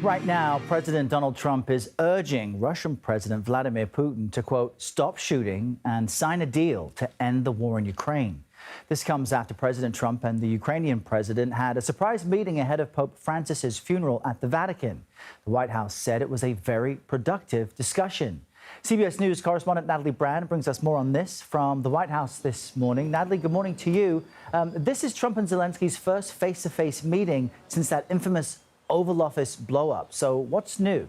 Right now, President Donald Trump is urging Russian President Vladimir Putin to, quote, stop shooting and sign a deal to end the war in Ukraine. This comes after President Trump and the Ukrainian president had a surprise meeting ahead of Pope Francis's funeral at the Vatican. The White House said it was a very productive discussion. CBS News correspondent Natalie Brand brings us more on this from the White House this morning. Natalie, good morning to you. This is Trump and Zelensky's first face-to-face meeting since that infamous Oval Office blow-up. So what's new?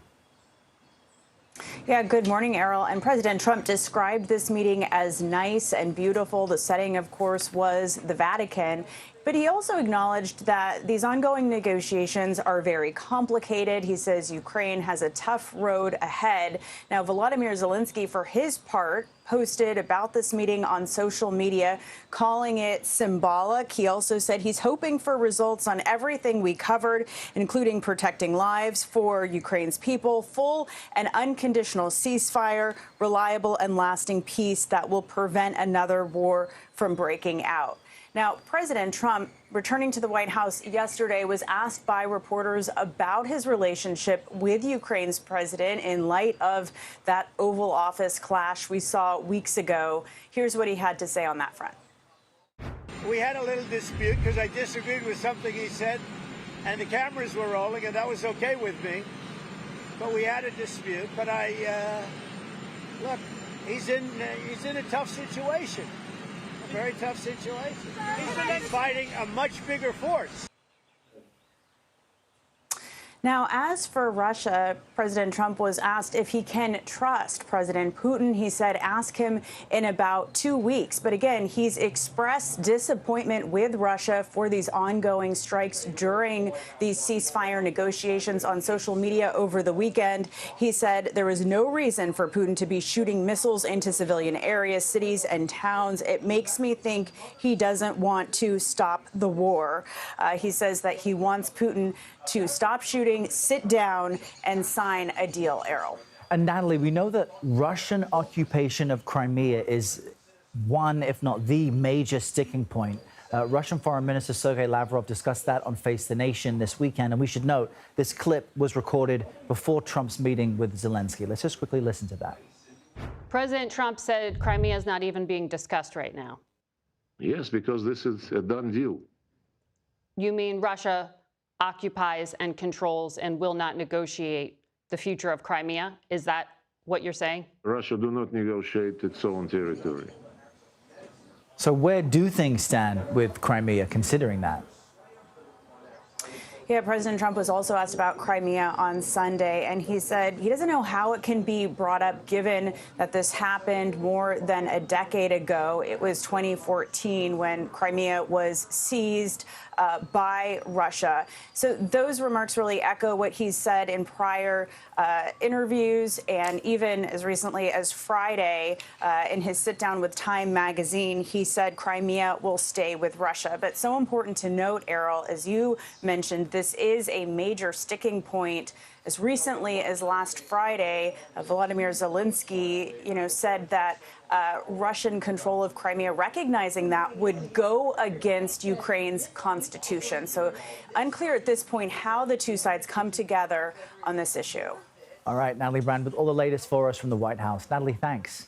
Yeah, good morning, Errol. And President Trump described this meeting as nice and beautiful. The setting, of course, was the Vatican. But he also acknowledged that these ongoing negotiations are very complicated. He says Ukraine has a tough road ahead. Now, Volodymyr Zelenskyy, for his part, posted about this meeting on social media, calling it symbolic. He also said he's hoping for results on everything we covered, including protecting lives for Ukraine's people, full and unconditional ceasefire, reliable and lasting peace that will prevent another war from breaking out. Now, President Trump, returning to the White House yesterday, was asked by reporters about his relationship with Ukraine's president in light of that Oval Office clash we saw weeks ago. Here's what he had to say on that front. We had a little dispute because I disagreed with something he said, and the cameras were rolling, and that was okay with me. But we had a dispute. But look, he's in a tough situation. Very tough situation. He's fighting a much bigger force. Now, as for Russia, President Trump was asked if he can trust President Putin. He said ask him in about 2 weeks. But again, he's expressed disappointment with Russia for these ongoing strikes during these ceasefire negotiations on social media over the weekend. He said there was no reason for Putin to be shooting missiles into civilian areas, cities and towns. It makes me think he doesn't want to stop the war. He says that he wants Putin to stop shooting, sit down, and sign a deal, Errol. And Natalie, we know that Russian occupation of Crimea is one, if not the major sticking point. Russian Foreign Minister Sergei Lavrov discussed that on Face the Nation this weekend. And we should note this clip was recorded before Trump's meeting with Zelenskyy. Let's just quickly listen to that. President Trump said Crimea is not even being discussed right now. Yes, because this is a done deal. You mean Russia occupies and controls and will not negotiate the future of Crimea? Is that what you're saying? Russia do not negotiate its own territory. So where do things stand with Crimea, considering that? Yeah, President Trump was also asked about Crimea on Sunday, and he said he doesn't know how it can be brought up given that this happened more than a decade ago. It was 2014 when Crimea was seized by Russia. So those remarks really echo what he's said in prior interviews, and even as recently as Friday in his sit-down with Time magazine, he said Crimea will stay with Russia. But so important to note, Errol, as you mentioned, this is a major sticking point. As recently as last Friday, Volodymyr Zelenskyy, said that Russian control of Crimea, recognizing that, would go against Ukraine's constitution. So unclear at this point how the two sides come together on this issue. All right, Natalie Brand with all the latest for us from the White House. Natalie, thanks.